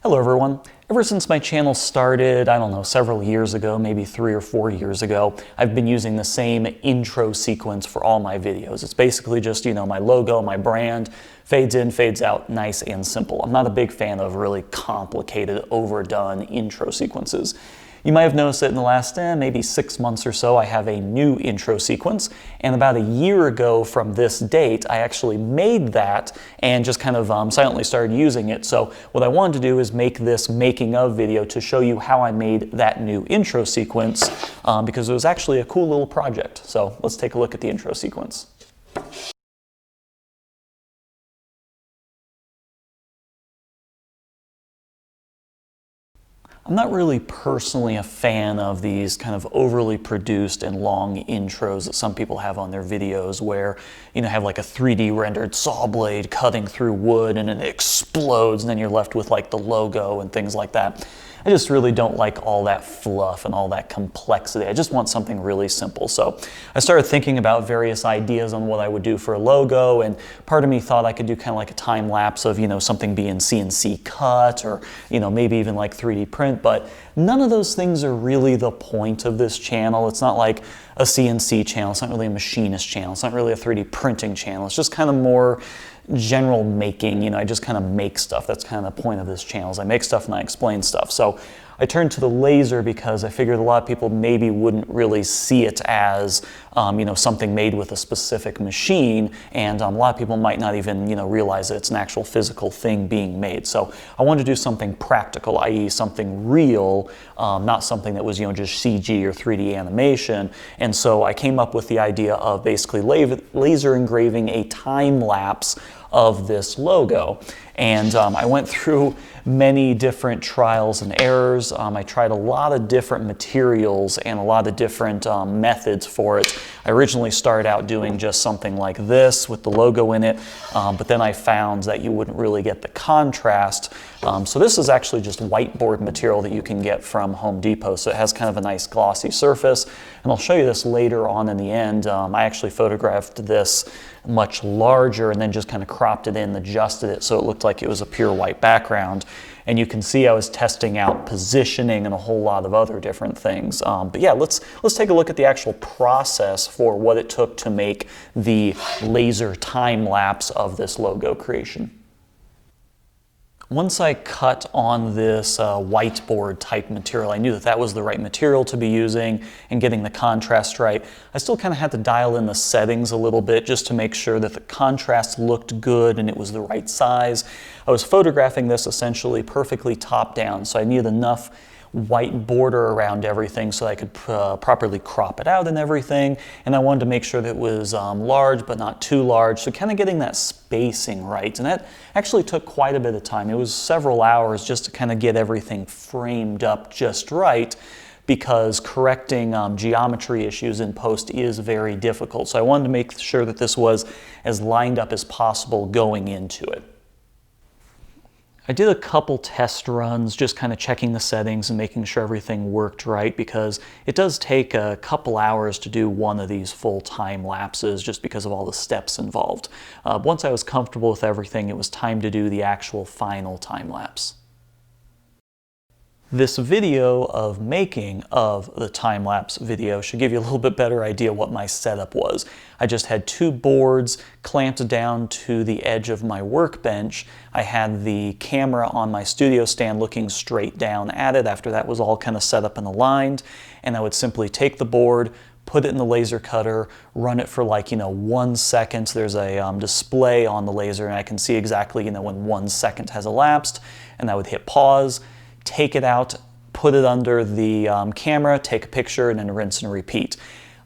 Hello everyone. Ever since my channel started, I don't know, several years ago, maybe 3 or 4 years ago, I've been using the same intro sequence for all my videos. It's basically just, my logo, my brand, fades in, fades out, nice and simple. I'm not a big fan of really complicated, overdone intro sequences. You might have noticed that in the last maybe 6 months or so, I have a new intro sequence, and about a year ago from this date, I actually made that and just kind of silently started using it. So what I wanted to do is make this making of video to show you how I made that new intro sequence because it was actually a cool little project. So let's take a look at the intro sequence. I'm not really personally a fan of these kind of overly produced and long intros that some people have on their videos where, have like a 3D rendered saw blade cutting through wood and it explodes and then you're left with like the logo and things like that. I just really don't like all that fluff and all that complexity. I just want something really simple. So I started thinking about various ideas on what I would do for a logo, and part of me thought I could do kind of like a time lapse of, something being CNC cut or, maybe even like 3D print, but none of those things are really the point of this channel. It's not like a CNC channel. It's not really a machinist channel. It's not really a 3D printing channel. It's just kind of more general making. I just kind of make stuff. That's kind of the point of this channel, is I make stuff and I explain stuff. So I turned to the laser because I figured a lot of people maybe wouldn't really see it as something made with a specific machine, and a lot of people might not even realize that it's an actual physical thing being made. So I wanted to do something practical, i.e. something real, not something that was just CG or 3D animation. And so I came up with the idea of basically laser engraving a time lapse of this logo. And I went through many different trials and errors. I tried a lot of different materials and a lot of different methods for it. I originally started out doing just something like this with the logo in it, but then I found that you wouldn't really get the contrast. So this is actually just whiteboard material that you can get from Home Depot. So it has kind of a nice glossy surface, and I'll show you this later on in the end. I actually photographed this much larger and then just kind of cropped it in, adjusted it so it looked like it was a pure white background. And you can see I was testing out positioning and a whole lot of other different things. But yeah, let's take a look at the actual process for what it took to make the laser time lapse of this logo creation. Once I cut on this whiteboard type material, I knew that that was the right material to be using and getting the contrast right. I still kind of had to dial in the settings a little bit just to make sure that the contrast looked good and it was the right size. I was photographing this essentially perfectly top down, so I needed enough white border around everything so I could properly crop it out and everything, and I wanted to make sure that it was large but not too large, so kind of getting that spacing right. And that actually took quite a bit of time. It was several hours just to kind of get everything framed up just right, because correcting geometry issues in post is very difficult. So I wanted to make sure that this was as lined up as possible going into it. I did a couple test runs, just kind of checking the settings and making sure everything worked right, because it does take a couple hours to do one of these full time lapses just because of all the steps involved. Once I was comfortable with everything, it was time to do the actual final time lapse. This video of making of the time-lapse video should give you a little bit better idea what my setup was. I just had 2 boards clamped down to the edge of my workbench. I had the camera on my studio stand looking straight down at it after that was all kind of set up and aligned, and I would simply take the board, put it in the laser cutter, run it for like 1 second. There's a display on the laser and I can see exactly when 1 second has elapsed, and I would hit pause, take it out, put it under the camera, take a picture, and then rinse and repeat.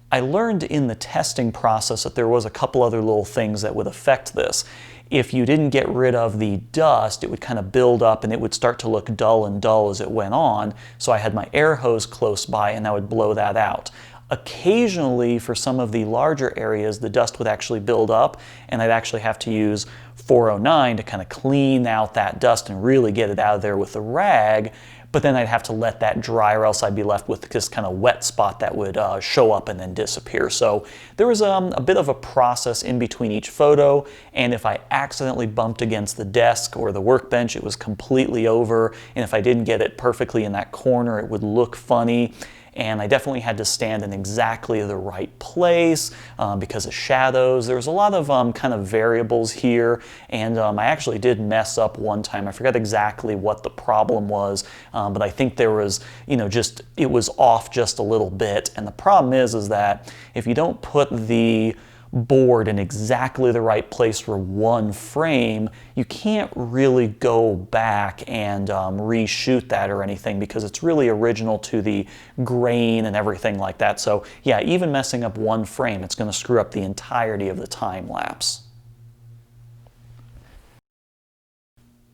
I learned in the testing process that there was a couple other little things that would affect this. If you didn't get rid of the dust, it would kind of build up and it would start to look dull and dull as it went on. So I had my air hose close by and I would blow that out. Occasionally, for some of the larger areas, the dust would actually build up and I'd actually have to use 409 to kind of clean out that dust and really get it out of there with a rag. but then I'd have to let that dry or else I'd be left with this kind of wet spot that would show up and then disappear. So there was a bit of a process in between each photo, and if I accidentally bumped against the desk or the workbench, it was completely over, and if I didn't get it perfectly in that corner, it would look funny. And I definitely had to stand in exactly the right place because of shadows. There's a lot of kind of variables here, and I actually did mess up one time. I forgot exactly what the problem was, but I think there was, just, it was off just a little bit. And the problem is that if you don't put the board in exactly the right place for one frame, you can't really go back and reshoot that or anything because it's really original to the grain and everything like that. So yeah, even messing up one frame, it's going to screw up the entirety of the time lapse.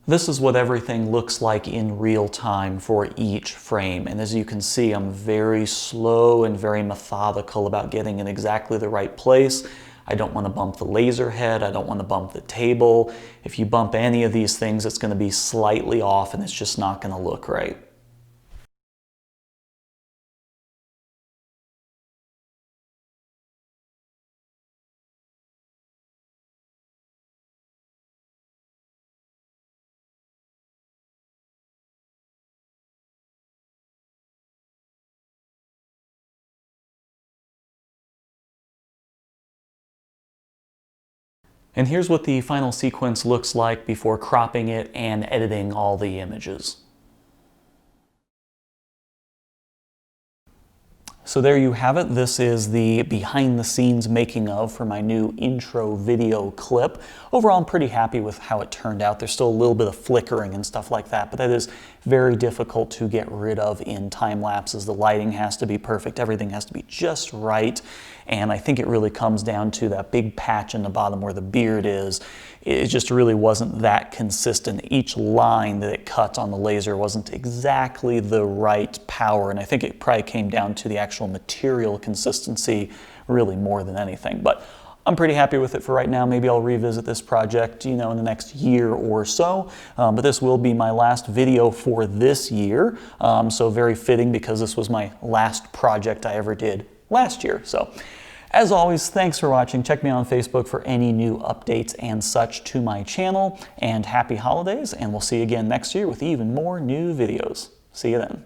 This is what everything looks like in real time for each frame. And as you can see, I'm very slow and very methodical about getting in exactly the right place. I don't want to bump the laser head. I don't want to bump the table. If you bump any of these things, it's going to be slightly off and it's just not going to look right. And here's what the final sequence looks like before cropping it and editing all the images. So there you have it. This is the behind the scenes making of for my new intro video clip. Overall, I'm pretty happy with how it turned out. There's still a little bit of flickering and stuff like that, but that is very difficult to get rid of in time lapses. The lighting has to be perfect. Everything has to be just right. And I think it really comes down to that big patch in the bottom where the beard is. It just really wasn't that consistent. Each line that it cut on the laser wasn't exactly the right power, and I think it probably came down to the actual material consistency really more than anything. But I'm pretty happy with it for right now. Maybe I'll revisit this project, in the next year or so. But this will be my last video for this year. So very fitting because this was my last project I ever did last year. So as always, thanks for watching. Check me out on Facebook for any new updates and such to my channel. And happy holidays, and we'll see you again next year with even more new videos. See you then.